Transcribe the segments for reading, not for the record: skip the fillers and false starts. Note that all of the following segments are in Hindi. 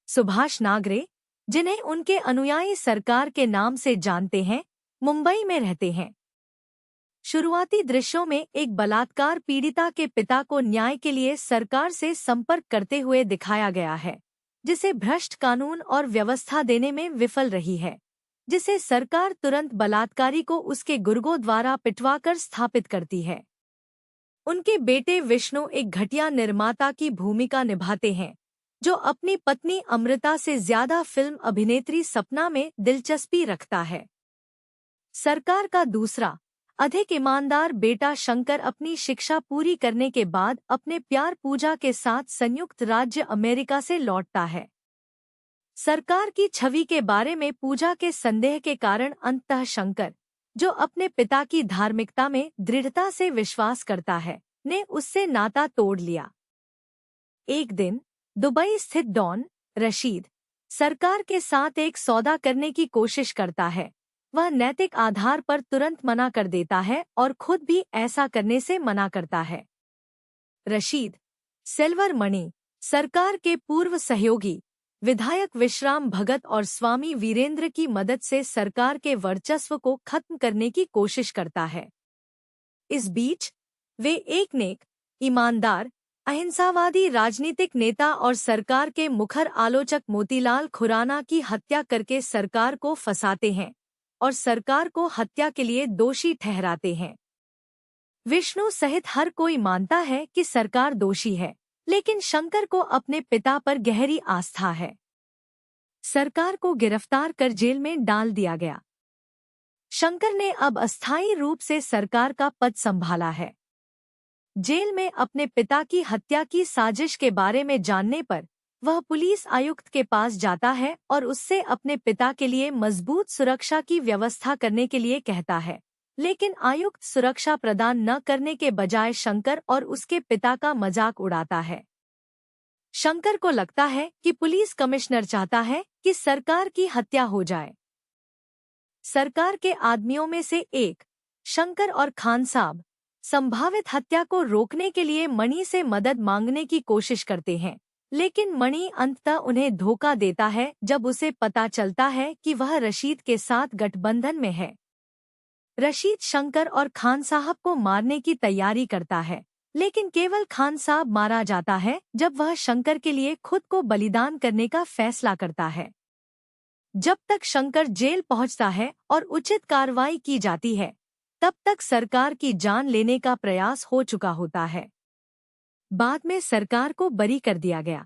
सुभाष नागरे, जिन्हें उनके अनुयायी सरकार के नाम से जानते हैं, मुंबई में रहते हैं। शुरुआती दृश्यों में एक बलात्कार पीड़िता के पिता को न्याय के लिए सरकार से संपर्क करते हुए दिखाया गया है, जिसे भ्रष्ट कानून और व्यवस्था देने में विफल रही है, जिसे सरकार तुरंत बलात्कारी को उसके गुर्गों द्वारा पिटवाकर स्थापित करती है। उनके बेटे विष्णु एक घटिया निर्माता की भूमिका निभाते हैं, जो अपनी पत्नी अमृता से ज्यादा फिल्म अभिनेत्री सपना में दिलचस्पी रखता है। सरकार का दूसरा, अधिक ईमानदार बेटा शंकर अपनी शिक्षा पूरी करने के बाद अपने प्यार पूजा के साथ संयुक्त राज्य अमेरिका से लौटता है। सरकार की छवि के बारे में पूजा के संदेह के कारण अंततः शंकर, जो अपने पिता की धार्मिकता में दृढ़ता से विश्वास करता है, ने उससे नाता तोड़ लिया। एक दिन दुबई स्थित डॉन रशीद सरकार के साथ एक सौदा करने की कोशिश करता है। वह नैतिक आधार पर तुरंत मना कर देता है और खुद भी ऐसा करने से मना करता है। रशीद सिल्वर मणि, सरकार के पूर्व सहयोगी विधायक विश्राम भगत और स्वामी वीरेंद्र की मदद से सरकार के वर्चस्व को खत्म करने की कोशिश करता है। इस बीच वे एक नेक, ईमानदार, अहिंसावादी राजनीतिक नेता और सरकार के मुखर आलोचक मोतीलाल खुराना की हत्या करके सरकार को फंसाते हैं और सरकार को हत्या के लिए दोषी ठहराते हैं। विष्णु सहित हर कोई मानता है कि सरकार दोषी है, लेकिन शंकर को अपने पिता पर गहरी आस्था है। सरकार को गिरफ्तार कर जेल में डाल दिया गया। शंकर ने अब अस्थायी रूप से सरकार का पद संभाला है। जेल में अपने पिता की हत्या की साजिश के बारे में जानने पर वह पुलिस आयुक्त के पास जाता है और उससे अपने पिता के लिए मजबूत सुरक्षा की व्यवस्था करने के लिए कहता है, लेकिन आयुक्त सुरक्षा प्रदान न करने के बजाय शंकर और उसके पिता का मजाक उड़ाता है। शंकर को लगता है कि पुलिस कमिश्नर चाहता है कि सरकार की हत्या हो जाए। सरकार के आदमियों में से एक, शंकर और खान साहब, संभावित हत्या को रोकने के लिए मणि से मदद मांगने की कोशिश करते हैं, लेकिन मणि अंततः उन्हें धोखा देता है जब उसे पता चलता है कि वह रशीद के साथ गठबंधन में है। रशीद शंकर और खान साहब को मारने की तैयारी करता है, लेकिन केवल खान साहब मारा जाता है जब वह शंकर के लिए खुद को बलिदान करने का फैसला करता है। जब तक शंकर जेल पहुंचता है और उचित कार्रवाई की जाती है, तब तक सरकार की जान लेने का प्रयास हो चुका होता है। बाद में सरकार को बरी कर दिया गया।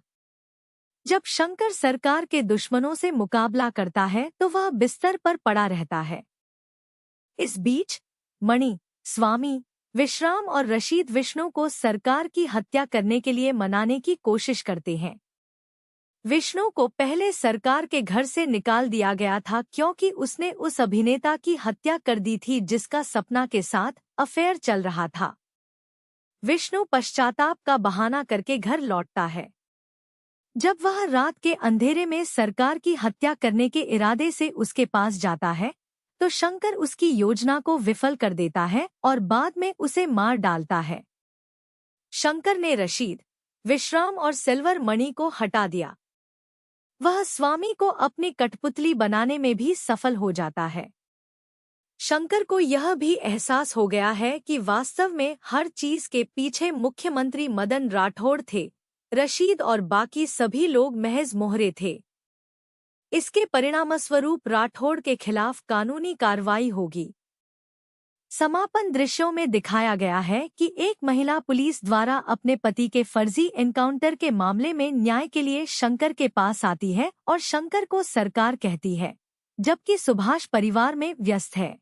जब शंकर सरकार के दुश्मनों से मुकाबला करता है तो वह बिस्तर पर पड़ा रहता है। इस बीच मणि, स्वामी, विश्राम और रशीद विष्णु को सरकार की हत्या करने के लिए मनाने की कोशिश करते हैं। विष्णु को पहले सरकार के घर से निकाल दिया गया था क्योंकि उसने उस अभिनेता की हत्या कर दी थी जिसका सपना के साथ अफेयर चल रहा था। विष्णु पश्चाताप का बहाना करके घर लौटता है। जब वह रात के अंधेरे में सरकार की हत्या करने के इरादे से उसके पास जाता है, तो शंकर उसकी योजना को विफल कर देता है और बाद में उसे मार डालता है। शंकर ने रशीद, विश्राम और सिल्वर मणि को हटा दिया। वह स्वामी को अपनी कठपुतली बनाने में भी सफल हो जाता है। शंकर को यह भी एहसास हो गया है कि वास्तव में हर चीज के पीछे मुख्यमंत्री मदन राठौड़ थे, रशीद और बाकी सभी लोग महज मोहरे थे। इसके परिणामस्वरूप राठौड़ के खिलाफ कानूनी कार्रवाई होगी। समापन दृश्यों में दिखाया गया है कि एक महिला पुलिस द्वारा अपने पति के फर्जी एनकाउंटर के मामले में न्याय के लिए शंकर के पास आती है और शंकर को सरकार कहती है, जबकि सुभाष परिवार में व्यस्त है।